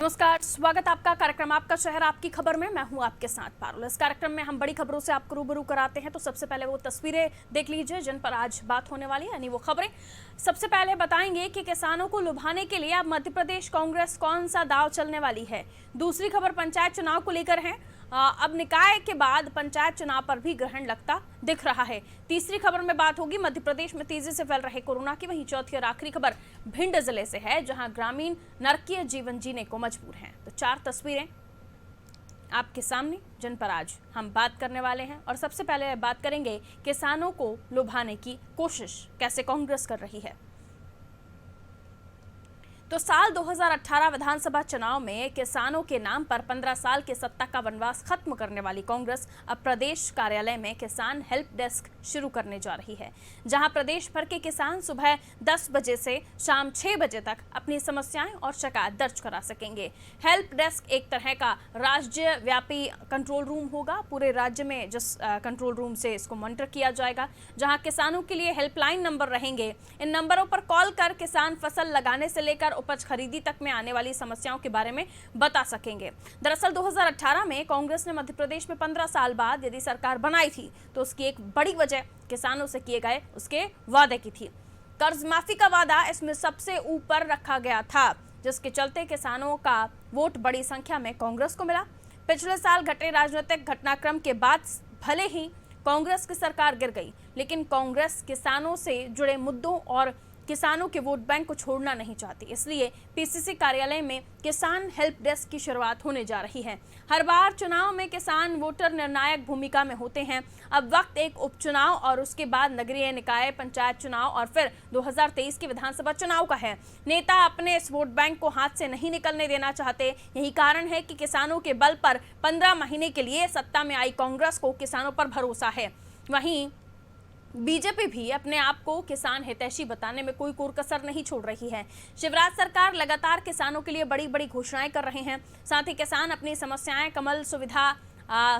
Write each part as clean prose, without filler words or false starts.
नमस्कार, स्वागत आपका कार्यक्रम आपका शहर आपकी खबर में। मैं हूं आपके साथ पारुल। इस कार्यक्रम में हम बड़ी खबरों से आपको रूबरू कराते हैं। तो सबसे पहले वो तस्वीरें देख लीजिए जिन पर आज बात होने वाली है, यानी वो खबरें। सबसे पहले बताएंगे कि किसानों को लुभाने के लिए अब मध्य प्रदेश कांग्रेस कौन सा दांव चलने वाली है। दूसरी खबर पंचायत चुनाव को लेकर है। अब निकाय के बाद पंचायत चुनाव पर भी ग्रहण लगता दिख रहा है। तीसरी खबर में बात होगी मध्य प्रदेश में तेजी से फैल रहे कोरोना की। वहीं चौथी और आखिरी खबर भिंड जिले से है, जहां ग्रामीण नरकीय जीवन जीने को मजबूर हैं। तो 4 तस्वीरें आपके सामने जिन पर आज हम बात करने वाले हैं। और सबसे पहले बात करेंगे किसानों को लुभाने की कोशिश कैसे कांग्रेस कर रही है। तो साल 2018 विधानसभा चुनाव में किसानों के नाम पर 15 साल के सत्ता का वनवास खत्म करने वाली कांग्रेस अब प्रदेश कार्यालय में किसान हेल्प डेस्क शुरू करने जा रही है, जहां प्रदेश भर के किसान सुबह 10 बजे से शाम 6 बजे तक अपनी समस्याएं और शिकायत दर्ज करा सकेंगे। हेल्प डेस्क एक तरह का राज्य व्यापी कंट्रोल रूम होगा। पूरे राज्य में जिस कंट्रोल रूम से इसको मॉनिटर किया जाएगा, जहां किसानों के लिए हेल्पलाइन नंबर रहेंगे। इन नंबरों पर कॉल कर किसान फसल लगाने से लेकर उपज खरीदी तक में आने वाली समस्याओं के बारे में बता सकेंगे। दरअसल 2018 में कांग्रेस ने मध्य प्रदेश में 15 साल बाद यदि सरकार बनाई थी, तो उसकी एक बड़ी वजह किसानों से किए गए उसके वादे की थी। कर्ज माफी का वादा इसमें सबसे ऊपर रखा गया था, जिसके चलते किसानों का वोट बड़ी संख्या में कांग्रेस को मिला। पिछले साल घटे राजनीतिक घटनाक्रम के बाद भले ही कांग्रेस की सरकार गिर गई, लेकिन कांग्रेस किसानों से जुड़े मुद्दों और किसानों के वोट बैंक को छोड़ना नहीं चाहती। इसलिए पीसीसी कार्यालय में किसान हेल्प डेस्क की शुरुआत होने जा रही है। हर बार चुनाव में किसान वोटर निर्णायक भूमिका में होते हैं। अब वक्त एक उपचुनाव और उसके बाद नगरीय निकाय पंचायत चुनाव और फिर 2023 के विधानसभा चुनाव का है। नेता अपने इस वोट बैंक को हाथ से नहीं निकलने देना चाहते। यही कारण है कि किसानों के बल पर 15 महीने के लिए सत्ता में आई कांग्रेस को किसानों पर भरोसा है। वहीं बीजेपी भी अपने आप को किसान हितैषी बताने में कोई कोर-कसर नहीं छोड़ रही है। शिवराज सरकार लगातार किसानों के लिए बड़ी बड़ी घोषणाएं कर रहे हैं। साथ ही किसान अपनी समस्याएं कमल सुविधा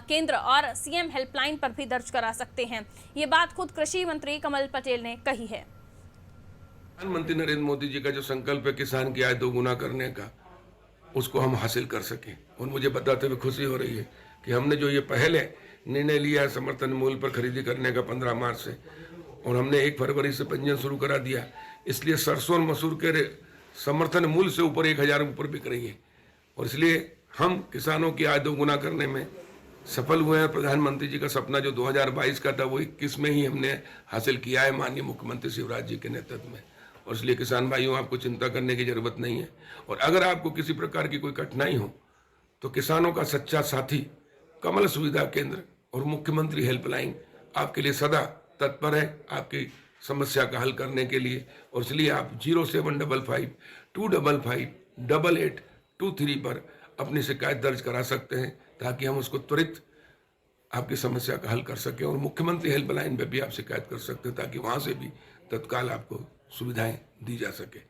केंद्र और सीएम हेल्पलाइन पर भी दर्ज करा सकते हैं। ये बात खुद कृषि मंत्री कमल पटेल ने कही है। प्रधानमंत्री नरेंद्र मोदी जी का जो संकल्प है किसान की आय दोगुना करने का, उसको हम हासिल कर सकें। और मुझे बताते हुए खुशी हो रही है कि हमने जो ये पहले निर्णय लिया है समर्थन मूल्य पर खरीदी करने का 15 मार्च से, और हमने 1 फरवरी से पंजीयन शुरू करा दिया। इसलिए सरसों और मसूर के समर्थन मूल्य से ऊपर 1000 ऊपर बिक रही है, और इसलिए हम किसानों की आय दोगुना करने में सफल हुए हैं। प्रधानमंत्री जी का सपना जो 2022 का था, वो 21 में ही हमने हासिल किया है माननीय मुख्यमंत्री शिवराज जी के नेतृत्व में। और इसलिए किसान भाइयों, आपको चिंता करने की जरूरत नहीं है। और अगर आपको किसी प्रकार की कोई कठिनाई हो, तो किसानों का सच्चा साथी कमल सुविधा केंद्र और मुख्यमंत्री हेल्पलाइन आपके लिए सदा तत्पर है, आपकी समस्या का हल करने के लिए। और इसलिए आप 0755 255 8823 पर अपनी शिकायत दर्ज करा सकते हैं, ताकि हम उसको त्वरित आपकी समस्या का हल कर सकें। और मुख्यमंत्री हेल्पलाइन पे भी आप शिकायत कर सकते हैं, ताकि वहां से भी तत्काल आपको सुविधाएं दी जा सके।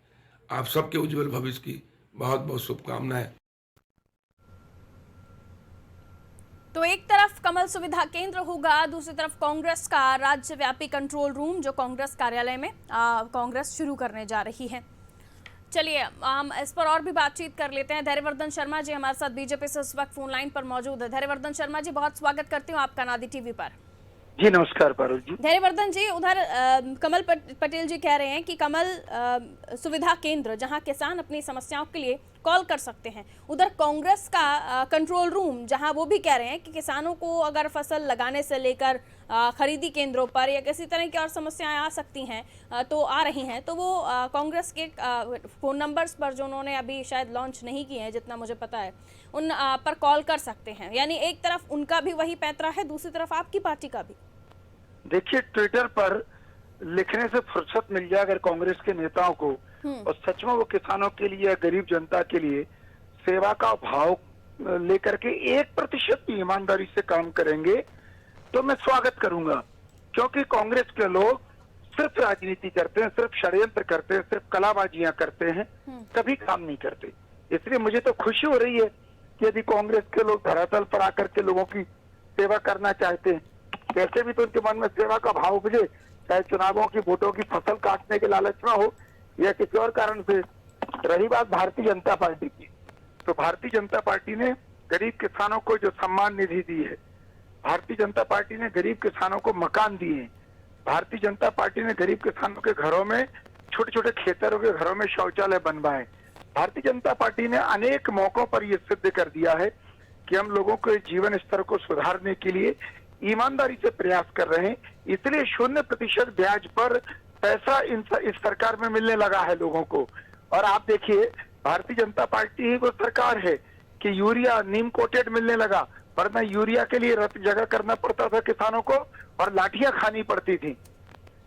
आप सबके उज्जवल भविष्य की बहुत बहुत शुभकामनाएं। तो एक तरफ कमल सुविधा केंद्र होगा, दूसरी तरफ कांग्रेस का राज्यव्यापी कंट्रोल रूम जो कांग्रेस कार्यालय में कांग्रेस शुरू करने जा रही है। चलिए हम इस पर और भी बातचीत कर लेते हैं। धैर्यवर्धन शर्मा जी हमारे साथ बीजेपी से इस वक्त फोन लाइन पर मौजूद है। धैर्यवर्धन शर्मा जी, बहुत स्वागत करती हूँ आपका नादी टीवी पर। जी नमस्कार पारुल जी। धैर्यवर्धन जी, उधर कमल पटेल जी कह रहे हैं कि कमल सुविधा केंद्र जहां किसान अपनी समस्याओं के लिए कॉल कर सकते हैं, उधर कांग्रेस का कंट्रोल रूम जहां वो भी कह रहे हैं कि किसानों को अगर फसल लगाने से लेकर खरीदी केंद्रों पर या किसी तरह की और समस्याएं आ सकती हैं तो आ रही हैं, तो वो कांग्रेस के फ़ोन नंबर्स पर जो उन्होंने अभी शायद लॉन्च नहीं किए हैं जितना मुझे पता है, उन पर कॉल कर सकते हैं। यानी एक तरफ उनका भी वही पैंतरा है, दूसरी तरफ आपकी पार्टी का भी। देखिए, ट्विटर पर लिखने से फुर्सत मिल जाए अगर कांग्रेस के नेताओं को, और सच में वो किसानों के लिए, गरीब जनता के लिए सेवा का भाव लेकर के 1% भी ईमानदारी से काम करेंगे, तो मैं स्वागत करूंगा। क्योंकि कांग्रेस के लोग सिर्फ राजनीति करते हैं, सिर्फ षड्यंत्र करते हैं, सिर्फ कलाबाजियां करते हैं, कभी काम नहीं करते। इसलिए मुझे तो खुशी हो रही है कि यदि कांग्रेस के लोग धरातल पर आकर के लोगों की सेवा करना चाहते हैं, कैसे भी तो उनके मन में सेवा का भाव उपजे, चाहे चुनावों की वोटों की फसल काटने के लालच में हो या किसी और कारण से। रही बात भारतीय जनता पार्टी की, तो भारतीय जनता पार्टी ने गरीब किसानों को जो सम्मान निधि दी है, भारतीय जनता पार्टी ने गरीब किसानों को मकान दिए हैं, भारतीय जनता पार्टी ने गरीब किसानों के घरों में, छोटे छोटे खेतरों के घरों में शौचालय बनवाए। भारतीय जनता पार्टी ने अनेक मौकों पर यह सिद्ध कर दिया है कि हम लोगों के जीवन स्तर को सुधारने के लिए ईमानदारी से प्रयास कर रहे हैं। इसलिए 0% ब्याज पर पैसा इस सरकार में मिलने लगा है लोगों को। और आप देखिए, भारतीय जनता पार्टी ही वो सरकार है कि यूरिया नीम कोटेड मिलने लगा, वरना यूरिया के लिए रत जगह करना पड़ता था किसानों को और लाठियां खानी पड़ती थी।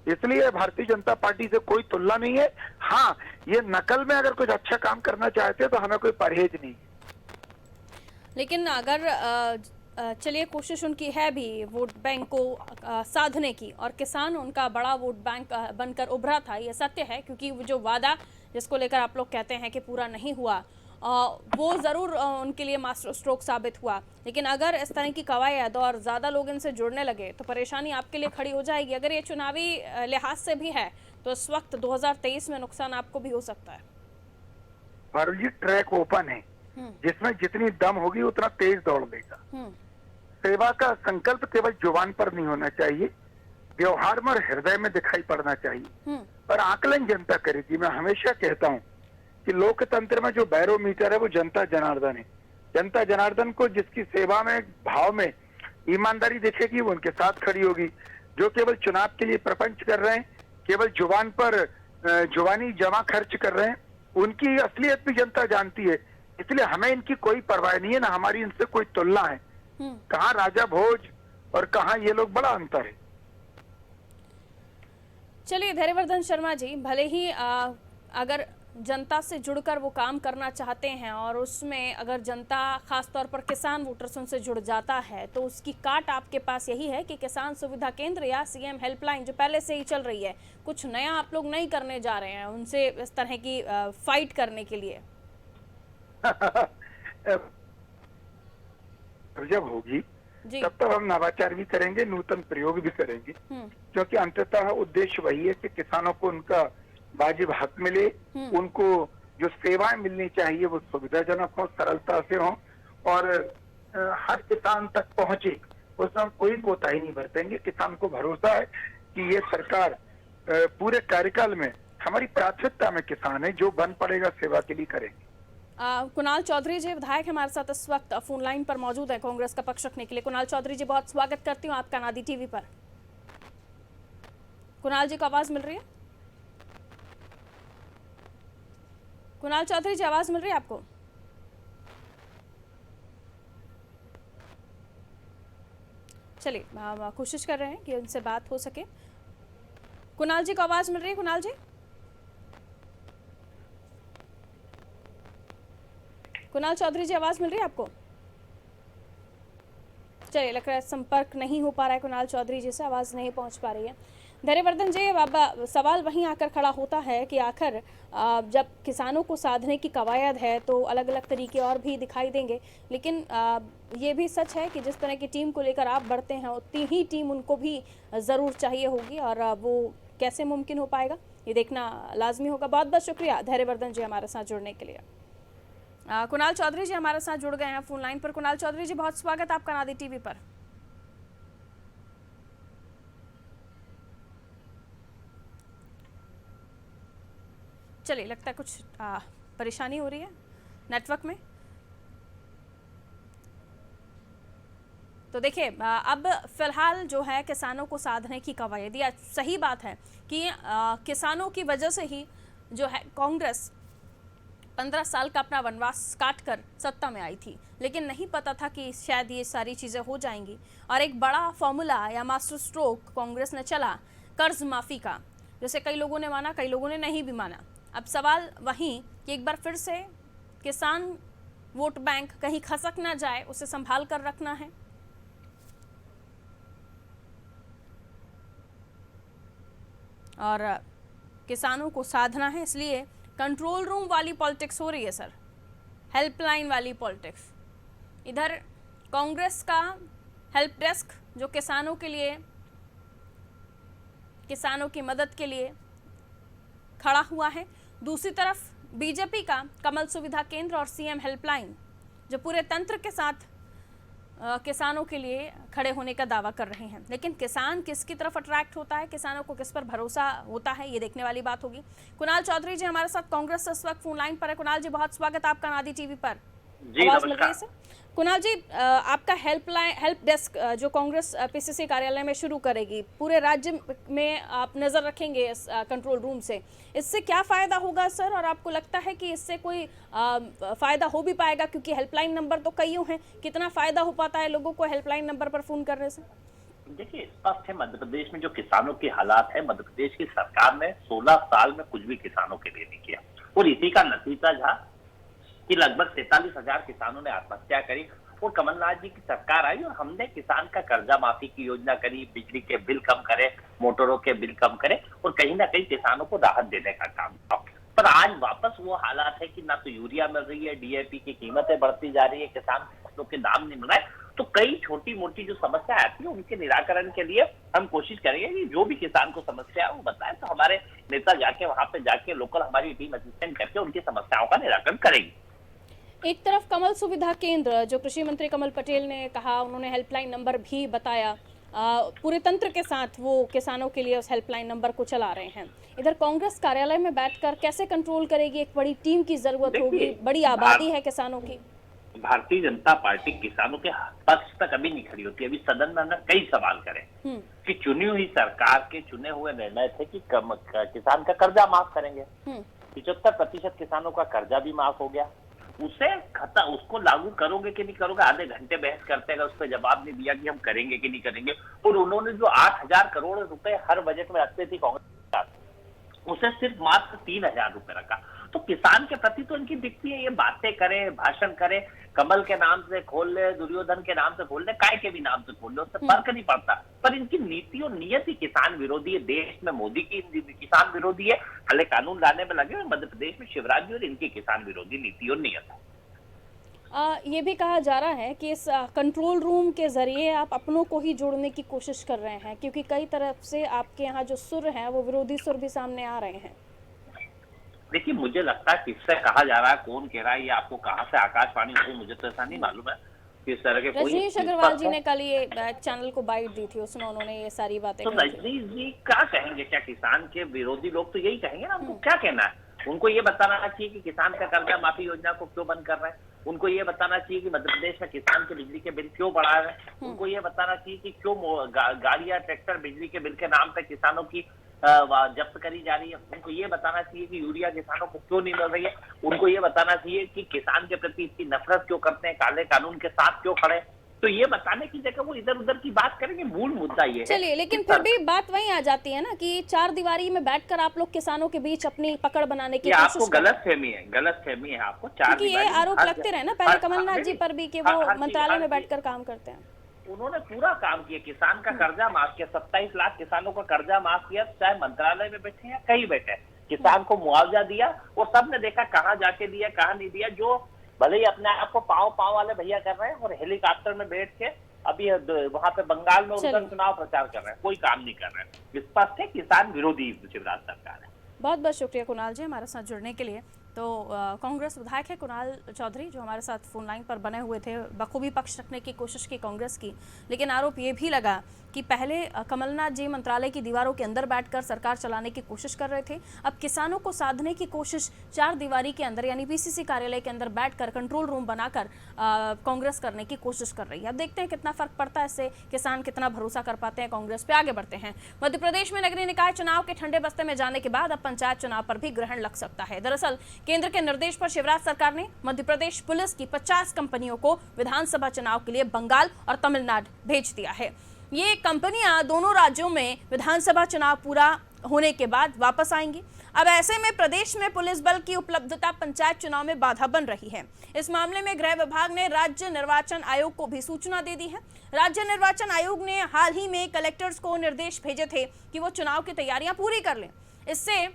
इसलिए भारतीय जनता पार्टी से कोई तुलना नहीं है। हाँ, ये नकल में अगर कुछ अच्छा काम करना चाहते हैं तो हमें कोई परहेज नहीं। लेकिन अगर चलिए कोशिश उनकी है भी वोट बैंक को साधने की, और किसान उनका बड़ा वोट बैंक बनकर उभरा था, ये सत्य है, क्योंकि वो जो वादा जिसको लेकर आप लोग कहते हैं कि पूरा नहीं हुआ, वो ज़रूर उनके लिए मास्टर स्ट्रोक साबित हुआ। लेकिन अगर इस तरह की कवायद और ज़्यादा लोग इनसे जुड़ने लगे तो परेशानी आपके लिए खड़ी हो जाएगी। अगर ये चुनावी लिहाज से भी है तो इस वक्त 2023 में नुकसान आपको भी हो सकता है। पारुल जी, ट्रैक ओपन है, जिसमें जितनी दम होगी उतना तेज दौड़ लेगा। सेवा का संकल्प केवल जुबान पर नहीं होना चाहिए, व्यवहार में और हृदय में दिखाई पड़ना चाहिए, और आकलन जनता करेगी। मैं हमेशा कहता हूँ कि लोकतंत्र में जो बैरोमीटर है वो जनता जनार्दन है। जनता जनार्दन को जिसकी सेवा में, भाव में ईमानदारी दिखेगी, वो उनके साथ खड़ी होगी। जो केवल चुनाव के लिए प्रपंच कर रहे हैं, केवल जुबान पर जुबानी जमा खर्च कर रहे हैं, उनकी असलियत भी जनता जानती है। इसलिए हमें इनकी कोई परवाह नहीं है, ना हमारी इनसे कोई तुलना है। कहाँ राजा भोज और कहाँ ये लोग, बड़ा अंतर है। चलिए धैर्यवर्धन शर्मा जी, भले ही अगर जनता से जुड़कर वो काम करना चाहते हैं और उसमें अगर जनता खासतौर पर किसान वोटर्स उनसे जुड़ जाता है तो उसकी काट आपके पास यही है कि किसान सुविधा केंद्र या सीएम हेल्पलाइन जो पहले से ही चल रही है, कुछ नया आप लोग नहीं करने जा रहे हैं उनसे इस तरह की फाइट करने के लिए। जब होगी तब तक हम नवाचार भी करेंगे, नूतन प्रयोग भी करेंगे, क्योंकि अंततः उद्देश्य वही है कि किसानों को उनका वाजिब हक मिले, उनको जो सेवाएं मिलनी चाहिए वो सुविधाजनक हो, सरलता से हो, और हर किसान तक पहुंचे, उसमें कोई कोताही नहीं बरतेंगे। किसान को भरोसा है कि ये सरकार पूरे कार्यकाल में हमारी प्राथमिकता में किसान है, जो बन पड़ेगा सेवा के लिए करेंगे। कुणाल चौधरी जी विधायक हमारे साथ इस वक्त फोन लाइन पर मौजूद है कांग्रेस का पक्ष रखने के लिए। कुणाल चौधरी जी, बहुत स्वागत करती हूँ आपका नादी टीवी पर। कुणाल जी को आवाज मिल रही है? कुणाल चौधरी जी, आवाज मिल रही है आपको? चलिए कोशिश कर रहे हैं कि उनसे बात हो सके। कुणाल जी को आवाज मिल रही है? कुणाल जी, कुणाल चौधरी जी, आवाज मिल रही है आपको? चलिए, लग रहा है संपर्क नहीं हो पा रहा है कुणाल चौधरी जी से, आवाज नहीं पहुंच पा रही है। धैर्यवर्धन जी, अब सवाल वहीं आकर खड़ा होता है कि आखिर जब किसानों को साधने की कवायद है तो अलग अलग तरीके और भी दिखाई देंगे, लेकिन ये भी सच है कि जिस तरह की टीम को लेकर आप बढ़ते हैं उतनी ही टीम उनको भी ज़रूर चाहिए होगी, और वो कैसे मुमकिन हो पाएगा ये देखना लाजमी होगा। बहुत बहुत शुक्रिया धैर्यवर्धन जी हमारे साथ जुड़ने के लिए। कुणाल चौधरी जी हमारे साथ जुड़ गए हैं फोन लाइन पर। कुणाल चौधरी जी, बहुत स्वागत आपका नादी टीवी पर। चलिए, लगता है कुछ परेशानी हो रही है नेटवर्क में। तो देखिए, अब फिलहाल जो है किसानों को साधने की कवायद, या सही बात है कि किसानों की वजह से ही जो है कांग्रेस 15 साल का अपना वनवास काटकर सत्ता में आई थी, लेकिन नहीं पता था कि शायद ये सारी चीज़ें हो जाएंगी। और एक बड़ा फॉर्मूला या मास्टर स्ट्रोक कांग्रेस ने चला कर्ज माफ़ी का, जैसे कई लोगों ने माना, कई लोगों ने नहीं भी माना। अब सवाल वहीं कि एक बार फिर से किसान वोट बैंक कहीं खसक ना जाए, उसे संभाल कर रखना है। और किसानों को साधना है, इसलिए कंट्रोल रूम वाली पॉलिटिक्स हो रही है सर, हेल्पलाइन वाली पॉलिटिक्स। इधर कांग्रेस का हेल्प डेस्क जो किसानों के लिए, किसानों की मदद के लिए खड़ा हुआ है, दूसरी तरफ बीजेपी का कमल सुविधा केंद्र और सीएम हेल्पलाइन जो पूरे तंत्र के साथ किसानों के लिए खड़े होने का दावा कर रहे हैं, लेकिन किसान किसकी तरफ अट्रैक्ट होता है, किसानों को किस पर भरोसा होता है, ये देखने वाली बात होगी। कुणाल चौधरी जी हमारे साथ कांग्रेस से इस वक्त फोन लाइन पर है। कुणाल जी, बहुत स्वागत आपका नादी टीवी पर। आवाज मिल रही है? कुणाल जी, आपका हेल्प डेस्क जो कांग्रेस पीसीसी कार्यालय में शुरू करेगी, पूरे राज्य में आप नजर रखेंगे इस कंट्रोल रूम से, इससे क्या फायदा होगा सर? और आपको लगता है कि इससे कोई फायदा हो भी पाएगा, क्योंकि हेल्पलाइन नंबर तो कईयों हैं, कितना फायदा हो पाता है लोगों को हेल्पलाइन नंबर पर फोन करने से? देखिए, स्पष्ट है मध्य प्रदेश में जो किसानों की हालात है, मध्य प्रदेश की सरकार ने 16 साल में कुछ भी किसानों के लिए नहीं किया, और इसी का नतीजा था कि लगभग 43,000 किसानों ने आत्महत्या करी। और कमलनाथ जी की सरकार आई और हमने किसान का कर्जा माफी की योजना करी, बिजली के बिल कम करे, मोटरों के बिल कम करे, और कहीं ना कहीं किसानों को राहत देने का काम किया। पर आज वापस वो हालात है कि ना तो यूरिया मिल रही है, डीएपी की कीमतें बढ़ती जा रही है, किसान फसलों के दाम नहीं मिल रहा है। तो कई छोटी मोटी जो समस्या आती है उनके निराकरण के लिए हम कोशिश करेंगे कि जो भी किसान को समस्या है वो बताए, तो हमारे नेता जाके वहां पे जाके लोकल हमारी टीम असिस्टेंट करके उनकी समस्याओं का निराकरण करेगी। एक तरफ कमल सुविधा केंद्र जो कृषि मंत्री कमल पटेल ने कहा, उन्होंने हेल्पलाइन नंबर भी बताया, पूरे तंत्र के साथ वो किसानों के लिए उस हेल्पलाइन नंबर को चला रहे हैं। इधर कांग्रेस कार्यालय में बैठकर कैसे कंट्रोल करेगी? एक बड़ी टीम की जरूरत होगी, बड़ी आबादी है किसानों की। भारतीय जनता पार्टी किसानों के पक्ष तक अभी नहीं खड़ी होती। अभी सदन में हमने कई सवाल करे कि चुनी हुई सरकार के चुने हुए निर्णय थे कि किसान का कर्जा माफ करेंगे, 75% किसानों का कर्जा भी माफ हो गया। उसको लागू करोगे कि नहीं करोगे, आधे घंटे बहस करते हैं, उस पर जवाब नहीं दिया कि हम करेंगे कि नहीं करेंगे। और उन्होंने जो 8,000 करोड़ रुपए हर बजट में रखते थे कांग्रेस, उसे सिर्फ मात्र 3,000 रुपए रखा। तो किसान के प्रति तो इनकी दिखती है, ये बातें करे, भाषण करे, कमल के नाम से खोल ले, दुर्योधन के नाम से खोल ले, काय के भी नाम से खोल ले, उससे फर्क नहीं पड़ता। पर इनकी नीति और नियत ही किसान विरोधी है। देश में मोदी की किसान विरोधी है, काले कानून लाने में लगे हुए। मध्य प्रदेश में शिवराज जी और इनकी किसान विरोधी नीति और नियत है। ये भी कहा जा रहा है कि इस कंट्रोल रूम के जरिए आप अपनों को ही जोड़ने की कोशिश कर रहे हैं, क्योंकि कई तरफ से आपके यहाँ जो सुर हैं वो विरोधी सुर भी सामने आ रहे हैं। देखिए, मुझे लगता है किससे कहा जा रहा है, कौन कह रहा है, ये आपको कहाँ से आकाशवाणी से, मुझे तो ऐसा नहीं मालूम है कि इस तरह के कोई। रजनीश अग्रवाल जी ने कल ये चैनल को बाइट दी थी, उसमें उन्होंने ये सारी बातें तो रजनीश जी क्या कहेंगे? क्या किसान के विरोधी लोग तो यही कहेंगे ना, उनको क्या कहना है? उनको ये बताना चाहिए कि किसान का कर्जा माफी योजना को क्यों बंद कर रहे हैं। उनको ये बताना चाहिए कि मध्य प्रदेश में किसान के बिजली के बिल क्यों बढ़ा रहे हैं। उनको ये बताना चाहिए कि क्यों गाड़ियां, ट्रैक्टर बिजली के बिल के नाम पे किसानों की जब्त करी जा रही है। उनको ये बताना चाहिए कि यूरिया किसानों को क्यों नहीं मिल रही है। उनको ये बताना चाहिए कि किसान के प्रति इतनी नफरत क्यों करते हैं, काले कानून के साथ क्यों खड़े। तो ये बताने की जगह वो इधर उधर की बात करेंगे। मूल मुद्दा ये है। चलिए, लेकिन फिर भी बात वहीं आ जाती है ना कि चार दीवारी में बैठकर आप लोग किसानों के बीच अपनी पकड़ बनाने की कोशिश। आपको गलतफहमी है आपको। क्योंकि ये आरोप लगते रहे ना पहले कमलनाथ जी पर भी कि वो मंत्रालय में बैठकर काम करते हैं। उन्होंने पूरा काम किया, किसान का कर्जा माफ किया, 27 लाख किसानों का कर्जा माफ किया, चाहे मंत्रालय में बैठे या कहीं बैठे, किसान को मुआवजा दिया। और सबने देखा कहाँ जाके दिया, कहाँ नहीं दिया। जो भले ही अपने आप को पाव वाले भैया कर रहे हैं और हेलीकॉप्टर में बैठ के अभी वहां पे बंगाल में उनका चुनाव प्रचार कर रहे हैं, कोई काम नहीं कर रहे हैं। स्पष्ट है किसान विरोधी शिवराज सरकार है। बहुत बहुत शुक्रिया कुणाल जी हमारे साथ जुड़ने के लिए। तो कांग्रेस विधायक है कुणाल चौधरी जो हमारे साथ फोन लाइन पर बने हुए थे, बखूबी पक्ष रखने की कोशिश की कांग्रेस की, लेकिन आरोप ये भी लगा कि पहले कमलनाथ जी मंत्रालय की दीवारों के अंदर बैठकर सरकार चलाने की कोशिश कर रहे थे, अब किसानों को साधने की कोशिश चार दीवारी के अंदर यानी पीसीसी कार्यालय के अंदर बैठकर कंट्रोल रूम बनाकर कांग्रेस करने की कोशिश कर रही है। अब देखते हैं कितना फर्क पड़ता है इससे, किसान कितना भरोसा कर पाते हैं कांग्रेस पे। आगे बढ़ते हैं। मध्य प्रदेश में नगरीय निकाय चुनाव के ठंडे बस्ते में जाने के बाद अब पंचायत चुनाव पर भी ग्रहण लग सकता है। दरअसल केंद्र के निर्देश पर शिवराज सरकार ने मध्य प्रदेश पुलिस की 50 कंपनियों को विधानसभा चुनाव के लिए बंगाल और तमिलनाडु भेज दिया है। ये कंपनियां दोनों राज्यों में विधानसभा चुनाव पूरा होने के बाद वापस आएंगी। अब ऐसे में प्रदेश में पुलिस बल की उपलब्धता पंचायत चुनाव में बाधा बन रही है। इस मामले में गृह विभाग ने राज्य निर्वाचन आयोग को भी सूचना दे दी है। राज्य निर्वाचन आयोग ने हाल ही में कलेक्टर्स को निर्देश भेजे थे कि वो चुनाव की तैयारियां पूरी कर लें। इससे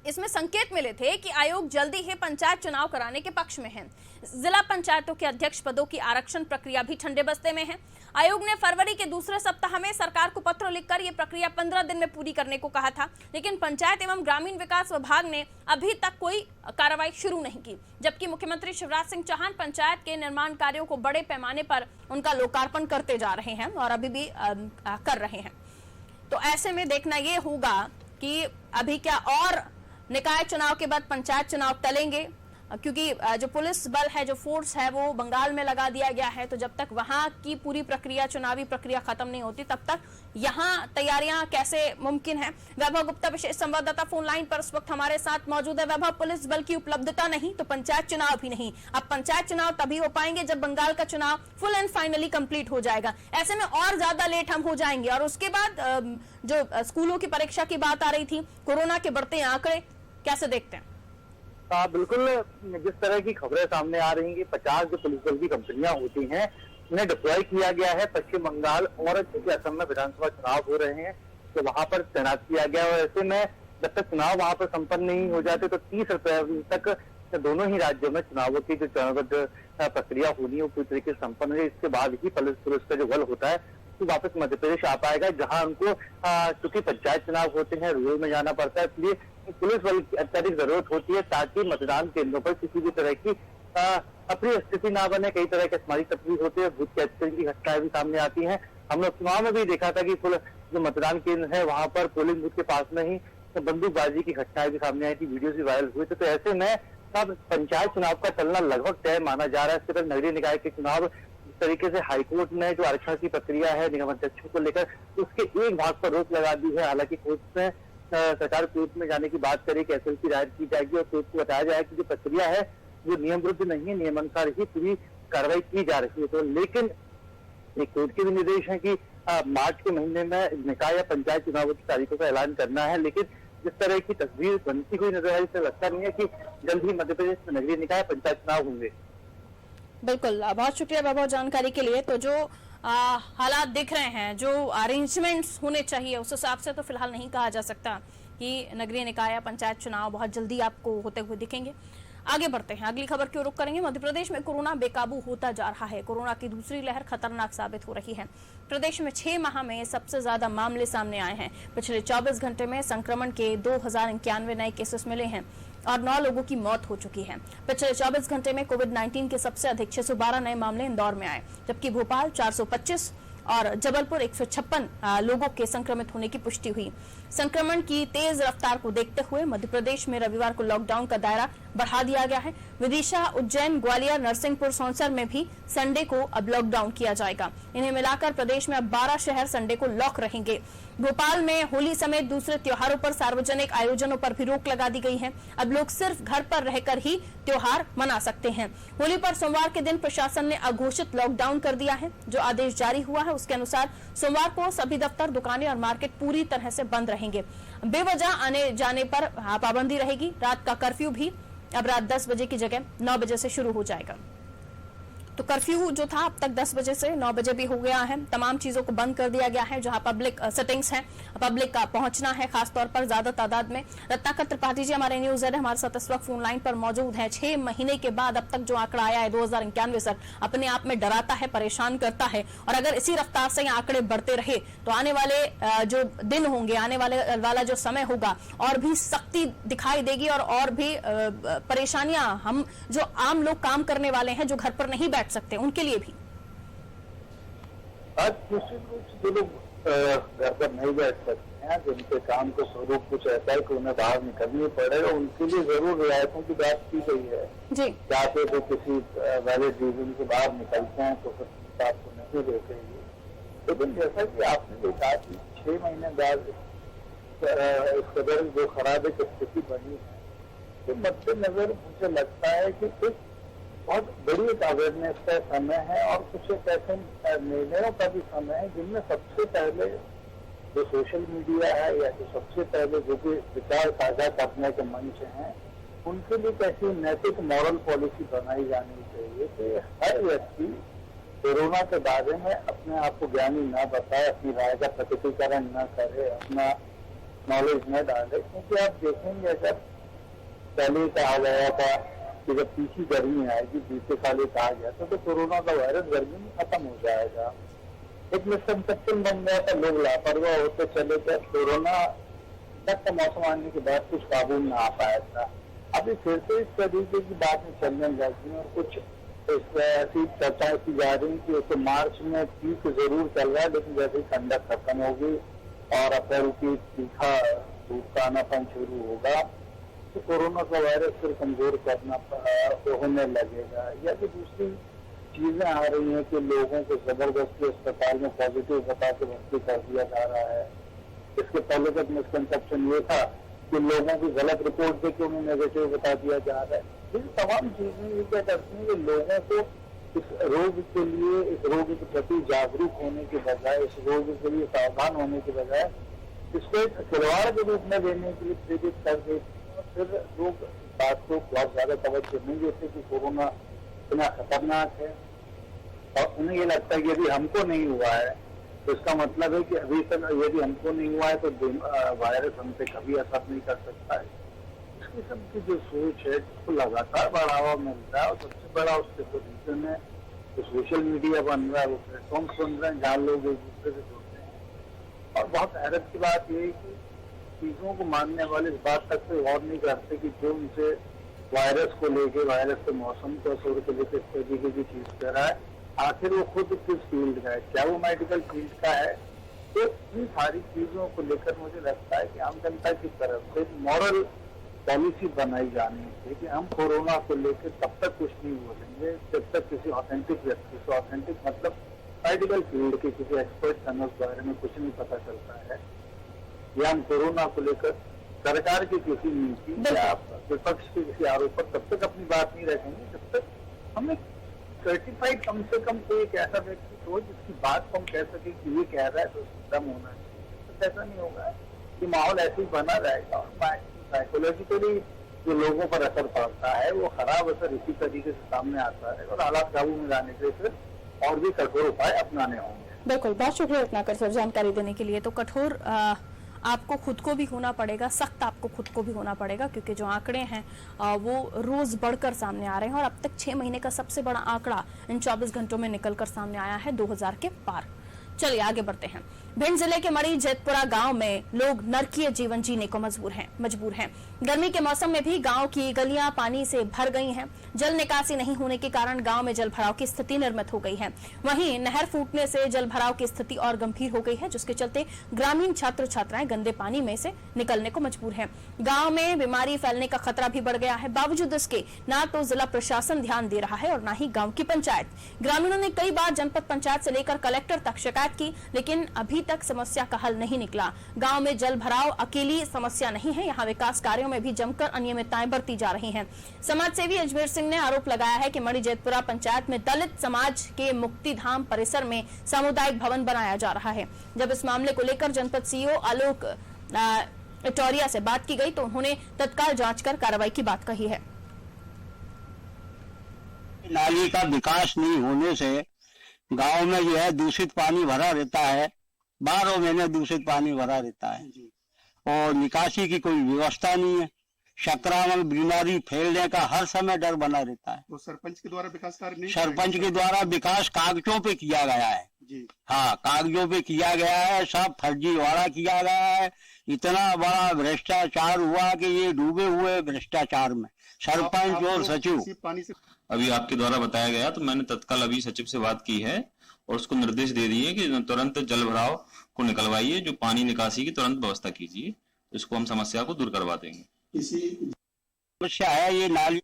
इसमें संकेत मिले थे कि आयोग जल्दी ही पंचायत चुनाव कराने के पक्ष में है। जिला पंचायतों के अध्यक्ष पदों की आरक्षण प्रक्रिया भी ठंडे बस्ते में है। आयोग ने फरवरी के दूसरे सप्ताह में सरकार को पत्र लिखकर यह प्रक्रिया 15 दिन में पूरी करने को कहा था, लेकिन पंचायत एवं ग्रामीण विकास विभाग ने अभी तक कोई कार्रवाई शुरू नहीं की, जबकि मुख्यमंत्री शिवराज सिंह चौहान पंचायत के निर्माण कार्यों को बड़े पैमाने पर उनका लोकार्पण करते जा रहे हैं और अभी भी कर रहे हैं। तो ऐसे में देखना ये होगा कि अभी क्या और निकाय चुनाव के बाद पंचायत चुनाव टलेंगे, क्योंकि जो पुलिस बल है, जो फोर्स है, वो बंगाल में लगा दिया गया है। तो जब तक वहां की पूरी प्रक्रिया, चुनावी प्रक्रिया खत्म नहीं होती, तब तक यहाँ तैयारियां कैसे मुमकिन है। वैभव गुप्ता विशेष संवाददाता फोन लाइन पर इस वक्त हमारे साथ मौजूद है। वैभव, पुलिस बल की उपलब्धता नहीं तो पंचायत चुनाव भी नहीं। अब पंचायत चुनाव तभी हो पाएंगे जब बंगाल का चुनाव फुल एंड फाइनली कंप्लीट हो जाएगा। ऐसे में और ज्यादा लेट हम हो जाएंगे। और उसके बाद जो स्कूलों की परीक्षा की बात आ रही थी, कोरोना के बढ़ते आंकड़े कैसे देखते हैं? बिल्कुल, जिस तरह की खबरें सामने आ रही हैं कि 50 जो पुलिस बल की कंपनियां होती हैं उन्हें डिप्लॉय किया गया है पश्चिम बंगाल और क्योंकि असम में विधानसभा चुनाव हो रहे हैं तो वहां पर तैनात किया गया है। और ऐसे में जब तक चुनाव वहां पर संपन्न नहीं हो जाते तो 30 अप्रैल तक दोनों ही राज्यों में चुनावों की जो चरणबद्ध प्रक्रिया होनी है वो पूरी तरीके से संपन्न है। इसके बाद ही पुलिस का जो बल होता है तो वापस मध्य प्रदेश आ पाएगा, जहां उनको चूंकि पंचायत चुनाव होते हैं, रूरल में जाना पड़ता है, इसलिए पुलिस बल की अत्यधिक जरूरत होती है ताकि मतदान केंद्रों पर किसी भी तरह की अप्रिय स्थिति ना बने। कई तरह के सामाजिक तकलीफ होते हैं, भूत कैप्चरिंग की घटनाएं भी सामने आती हैं। हम लोग चुनाव में भी देखा था कि जो मतदान केंद्र है वहां पर पोलिंग बूथ के पास में ही बंदूकबाजी की घटनाएं भी सामने आई थी, वीडियो भी वायरल हुए थे। तो ऐसे में अब पंचायत चुनाव का चलना लगभग तय माना जा रहा है। इसके बाद नगरीय निकाय के चुनाव इस तरीके से हाईकोर्ट ने जो आरक्षण की प्रक्रिया है निगम अध्यक्षों को लेकर उसके एक भाग पर रोक लगा दी है। हालांकि कोर्ट में सरकार कोर्ट में जाने की बात करे कि एसएलपी दायर की जाएगी और कोर्ट को बताया जाएगा कि जो प्रक्रिया है वो नियम विरुद्ध नहीं है, नियमानुसार ही पूरी कार्रवाई की जा रही है। तो लेकिन एक कोर्ट के भी निर्देश है कि मार्च के महीने में निकाय या पंचायत चुनावों की तारीखों का ऐलान करना है। लेकिन जिस तरह की तस्वीर बनती हुई नजर आई से लगता नहीं है कि जल्द ही मध्य प्रदेश में नगरीय निकाय पंचायत चुनाव होंगे। बिल्कुल, बहुत शुक्रिया वैभव जानकारी के लिए। तो जो हालात दिख रहे हैं, जो अरेंजमेंट्स होने चाहिए उस हिसाब से तो फिलहाल नहीं कहा जा सकता कि नगरीय निकाय या पंचायत चुनाव बहुत जल्दी आपको होते हुए दिखेंगे। आगे बढ़ते हैं, अगली खबर की ओर रुख करेंगे। मध्य प्रदेश में कोरोना बेकाबू होता जा रहा है। कोरोना की दूसरी लहर खतरनाक साबित हो रही है। प्रदेश में 6 माह में सबसे ज्यादा मामले सामने आए हैं। पिछले 24 घंटे में संक्रमण के 2091 नए केसेस मिले हैं और 9 लोगों की मौत हो चुकी है। पिछले 24 घंटे में कोविड-19 के सबसे अधिक 612 नए मामले इंदौर में आए, जबकि भोपाल 425 और जबलपुर 156 लोगों के संक्रमित होने की पुष्टि हुई। संक्रमण की तेज रफ्तार को देखते हुए मध्य प्रदेश में रविवार को लॉकडाउन का दायरा बढ़ा दिया गया है। विदिशा, उज्जैन, ग्वालियर, नरसिंहपुर, सौंसर में भी संडे को अब लॉकडाउन किया जाएगा। इन्हें मिलाकर प्रदेश में अब 12 शहर संडे को लॉक रहेंगे। भोपाल में होली समेत दूसरे त्योहारों पर सार्वजनिक आयोजनों पर भी रोक लगा दी गई है। अब लोग सिर्फ घर पर रहकर ही त्योहार मना सकते हैं। होली पर सोमवार के दिन प्रशासन ने अघोषित लॉकडाउन कर दिया है। जो आदेश जारी हुआ है उसके अनुसार सोमवार को सभी दफ्तर, दुकानें और मार्केट पूरी तरह से बंद रहेंगे। बेवजह आने जाने पर पाबंदी रहेगी। रात का कर्फ्यू भी अब रात 10 बजे की जगह 9 बजे से शुरू हो जाएगा। तो कर्फ्यू जो था अब तक 10 बजे से 9 बजे भी हो गया है। तमाम चीजों को बंद कर दिया गया है। जहां पब्लिक सेटिंग्स हैं, पब्लिक का पहुंचना है खासतौर पर ज्यादा तादाद में। रत्नाकर त्रिपाठी जी हमारे न्यूज एड हमारे साथ इस वक्त फोन लाइन पर मौजूद हैं। 6 महीने के बाद अब तक जो आंकड़ा आया है 2091 सर, अपने आप में डराता है, परेशान करता है। और अगर इसी रफ्तार से आंकड़े बढ़ते रहे तो आने वाले जो दिन होंगे, आने वाला जो समय होगा और भी सख्ती दिखाई देगी और भी परेशानियां हम जो आम लोग काम करने वाले हैं, जो घर पर नहीं बैठ सकते, उनके लिए भी। आज निश्चित रूप से जो लोग घर पर नहीं बैठ सकते हैं, जिनके काम का स्वरूप कुछ ऐसा है कि उन्हें बाहर निकलना पड़ेगा, उनके लिए जरूर रियायतों की बात की गई है जी। चाहते तो किसी वैलिड रीजन से बाहर निकलते हैं तो फिर आपको नहीं देखेंगे। लेकिन जैसा कि आपने देखा कि 6 महीने बाद इस कदर जो खराब एक स्थिति बनी है, तो मद्देनजर मुझे लगता है कि एक बहुत बड़ी एक अवेयरनेस का समय है और कुछ एक ऐसे निर्णयों का भी समय है जिनमें सबसे पहले जो सोशल मीडिया है या जो सबसे पहले जो भी विचार साझा करने के मंच हैं, उनके लिए कैसी नैतिक मॉरल पॉलिसी बनाई जानी चाहिए कि हर व्यक्ति कोरोना के बारे में अपने आप को ज्ञानी न बताए, अपनी राय का प्रकटीकरण न करे, अपना नॉलेज न डाले। क्योंकि आप देखेंगे अगर पहले ही कहा गया था कि जब तीसरी गर्मी आएगी, बीते साल कहा गया था, तो कोरोना का वायरस गर्मी में खत्म हो जाएगा। एक मिसकंसेप्शन बन गया था, लोग लापरवाह होते चले गए, कोरोना तक का मौसम आने के बाद कुछ काबू में आ पाया था। अभी फिर से इस तरीके की बातें चलने लगी और कुछ ऐसी चर्चाएं की जा रही कि तो मार्च में पीक जरूर चल रहा है, लेकिन जैसे ही ठंडक खत्म होगी और अप्रैल की तीखा धूप का आनापन शुरू होगा तो कोरोना का वायरस फिर कमजोर करना होने लगेगा। या कि दूसरी चीजें आ रही हैं कि लोगों को जबरदस्ती अस्पताल में पॉजिटिव बता के भर्ती कर दिया जा रहा है। इसके पहले तक मिसकंसेप्शन ये था कि लोगों की गलत रिपोर्ट देके उन्हें नेगेटिव बता दिया जा रहा है। ये तमाम चीजें ये क्या करती हैं कि लोगों को इस रोग के लिए, इस रोग के प्रति जागरूक होने के बजाय, इस रोग के लिए सावधान होने के बजाय इसको एक खिलवाड़ के रूप में देने के लिए प्रेरित कर देती हैं। और फिर लोग बात को बहुत ज्यादा तवज्जो नहीं देते कि कोरोना इतना खतरनाक है, और उन्हें ये लगता है कि यदि हमको नहीं हुआ है तो इसका मतलब है कि अभी तक यदि हमको नहीं हुआ है तो वायरस हम पे कभी असर नहीं कर सकता है। इस किस्म की जो सोच है उसको लगातार बढ़ावा मिलता है, और सबसे बड़ा उसके रीजन है जो सोशल मीडिया बन रहा है, वो प्लेटफॉर्म्स बन रहे हैं जहाँ लोग एक दूसरे से जुड़ते हैं। और बहुत हैरत की बात ये है कि चीजों को मानने वाले इस बात तक से गौर नहीं करते कि जो उनसे वायरस को लेके, वायरस के मौसम को असर को लेकर इस तरीके की चीज कर रहा है, आखिर वो खुद किस फील्ड का है, क्या वो मेडिकल फील्ड का है। तो इन सारी चीजों को लेकर मुझे लगता है कि आम जनता की तरफ से मॉरल पॉलिसी बनाई जानी चाहिए कि हम कोरोना को लेकर तब तक कुछ नहीं बोलेंगे जब तक किसी ऑथेंटिक व्यक्ति से, ऑथेंटिक मतलब मेडिकल फील्ड के किसी एक्सपर्ट से उस बारे में कुछ नहीं पता चलता है, या हम कोरोना को लेकर सरकार की किसी नीति या विपक्ष के किसी आरोप पर तब तक अपनी बात नहीं रखेंगे जब तक हमें सर्टिफाइड कम से कम कोई एक ऐसा व्यक्ति हो जिसकी बात को हम कह सके कि ये कह रहा है तो दम होना चाहिए। तो ऐसा नहीं होगा कि माहौल ऐसे ही बना रहेगा और साइकोलॉजिकली जो लोगों पर असर पड़ता है वो खराब असर इसी तरीके से सामने आता है, और हालात काबू में लाने के लिए फिर और भी कठोर उपाय अपनाने होंगे। बिल्कुल, बहुत शुक्रिया रत्नाकर सर जानकारी देने के लिए। तो कठोर आपको खुद को भी होना पड़ेगा, सख्त आपको खुद को भी होना पड़ेगा, क्योंकि जो आंकड़े हैं वो रोज बढ़कर सामने आ रहे हैं, और अब तक 6 महीने का सबसे बड़ा आंकड़ा इन 24 घंटों में निकलकर सामने आया है 2000 के पार। चलिए आगे बढ़ते हैं। भिंड जिले के मड़ी जेतपुरा गांव में लोग नरकीय जीवन जीने को मजबूर हैं। गर्मी के मौसम में भी गांव की गलियां पानी से भर गई हैं। जल निकासी नहीं होने के कारण गांव में जल भराव की स्थिति निर्मित हो गई है। वहीं नहर फूटने से जल भराव की स्थिति और गंभीर हो गई है, जिसके चलते ग्रामीण छात्र छात्राएं गंदे पानी में से निकलने को मजबूर हैं। गांव में बीमारी फैलने का खतरा भी बढ़ गया है। बावजूद इसके ना तो जिला प्रशासन ध्यान दे रहा है और ना ही गाँव की पंचायत। ग्रामीणों ने कई बार जनपद पंचायत से लेकर कलेक्टर तक शिकायत की, लेकिन अभी तक समस्या का हल नहीं निकला। गांव में जल भराव अकेली समस्या नहीं है, यहाँ विकास कार्यों में भी जमकर अनियमितताएं बरती जा रही हैं। समाज सेवी अजमेर सिंह ने आरोप लगाया है कि मड़ी जेतपुरा पंचायत में दलित समाज के मुक्तिधाम परिसर में सामुदायिक भवन बनाया जा रहा है। जब इस मामले को लेकर जनपद सीईओ आलोक इटोरिया से बात की गई तो उन्होंने तत्काल जांच कर कार्रवाई की बात कही है। नाली का विकास नहीं होने से गांव में जो है दूषित पानी भरा रहता है, 12 महीने दूषित पानी भरा रहता है, और निकासी की कोई व्यवस्था नहीं है। संक्रामक बीमारी फैलने का हर समय डर बना रहता है। तो सरपंच के द्वारा विकास कार्य नहीं, सरपंच के द्वारा विकास कागजों पे किया गया है जी, हाँ कागजों पे किया गया है, सब फर्जीवाड़ा किया गया है। इतना बड़ा भ्रष्टाचार हुआ कि ये डूबे हुए भ्रष्टाचार में सरपंच और सचिव। पानी से अभी आपके द्वारा बताया गया तो मैंने तत्काल अभी सचिव से बात की है और उसको निर्देश दे दिए कि तुरंत जल भराव को निकलवाइए, जो पानी निकासी की तुरंत व्यवस्था कीजिए, इसको हम समस्या को दूर करवा देंगे। समस्या है ये नाली।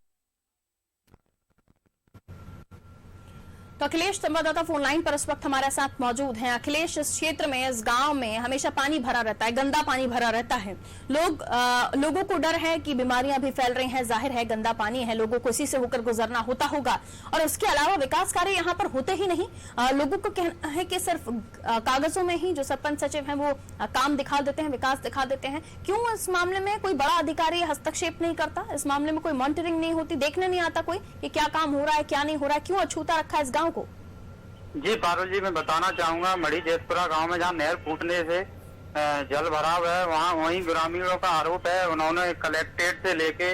तो अखिलेश संवाददाता फोन लाइन पर इस वक्त हमारे साथ मौजूद हैं। अखिलेश, इस क्षेत्र में, इस गांव में हमेशा पानी भरा रहता है, गंदा पानी भरा रहता है। लोगों को डर है कि बीमारियां भी फैल रही हैं। जाहिर है गंदा पानी है, लोगों को इसी से होकर गुजरना होता होगा, और उसके अलावा विकास कार्य यहाँ पर होते ही नहीं। लोगों को कहना है कि सिर्फ कागजों में ही जो सरपंच सचिव हैं वो काम दिखा देते हैं, विकास दिखा देते हैं। क्यों इस मामले में कोई बड़ा अधिकारी हस्तक्षेप नहीं करता? इस मामले में कोई मॉनिटरिंग नहीं होती, देखने नहीं आता कोई कि क्या काम हो रहा है, क्या नहीं हो रहा है? क्यों अछूता रखा है इस गाँव को? जी पारुल जी, मैं बताना चाहूंगा, मड़ी जेतपुरा गांव में जहां नहर फूटने से जल भराव है, वहीं ग्रामीणों का आरोप है, उन्होंने कलेक्ट्रेट से लेके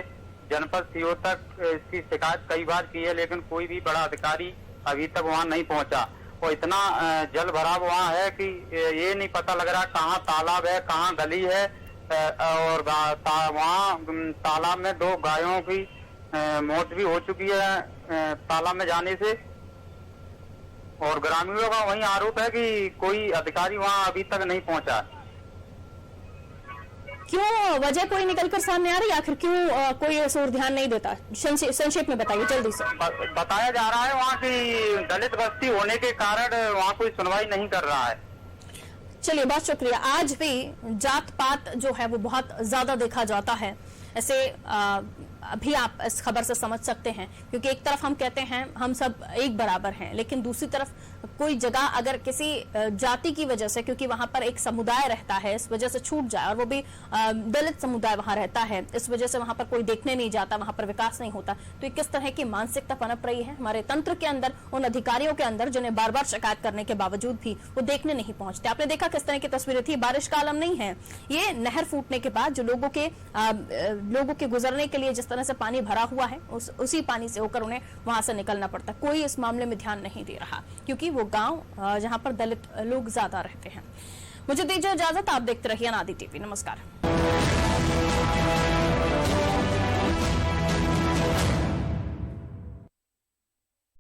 जनपद सीओ तक इसकी शिकायत कई बार की है, लेकिन कोई भी बड़ा अधिकारी अभी तक वहाँ नहीं पहुँचा। और इतना जल भराव वहाँ है कि ये नहीं पता लग रहा कहाँ तालाब है, कहाँ गली है। और वहाँ तालाब में 2 गायों की मौत भी हो चुकी है तालाब में जाने से। और ग्रामीणों का वही आरोप है कि कोई अधिकारी वहाँ अभी तक नहीं पहुँचा। क्यों वजह कोई निकलकर सामने आ रही है? आखिर क्यों कोई इस ओर ध्यान नहीं देता? संक्षेप में बताइए जल्दी से। बताया जा रहा है वहाँ की दलित बस्ती होने के कारण वहाँ कोई सुनवाई नहीं कर रहा है। चलिए, बहुत शुक्रिया। आज भी जात पात जो है वो बहुत ज्यादा देखा जाता है। ऐसे अभी आप इस खबर से समझ सकते हैं, क्योंकि एक तरफ हम कहते हैं हम सब एक बराबर हैं, लेकिन दूसरी तरफ कोई जगह अगर किसी जाति की वजह से, क्योंकि वहां पर एक समुदाय रहता है, इस वजह से छूट जाए, और वो भी दलित समुदाय वहां रहता है, इस वजह से वहां पर कोई देखने नहीं जाता, वहां पर विकास नहीं होता, तो ये किस तरह की मानसिकता पनप रही है हमारे तंत्र के अंदर, उन अधिकारियों के अंदर जिन्हें बार बार शिकायत करने के बावजूद भी वो देखने नहीं पहुंचते। आपने देखा किस तरह की तस्वीरें थी। बारिश का आलम नहीं है, ये नहर फूटने के बाद जो लोगों के गुजरने के लिए जिस तरह से पानी भरा हुआ है, उसी पानी से होकर उन्हें वहां से निकलना पड़ता। कोई इस मामले में ध्यान नहीं दे रहा, क्योंकि वो गांव जहां पर दलित लोग ज्यादा रहते हैं। मुझे दीजिए इजाजत, आप देखते रहिए अनादि टीवी। नमस्कार।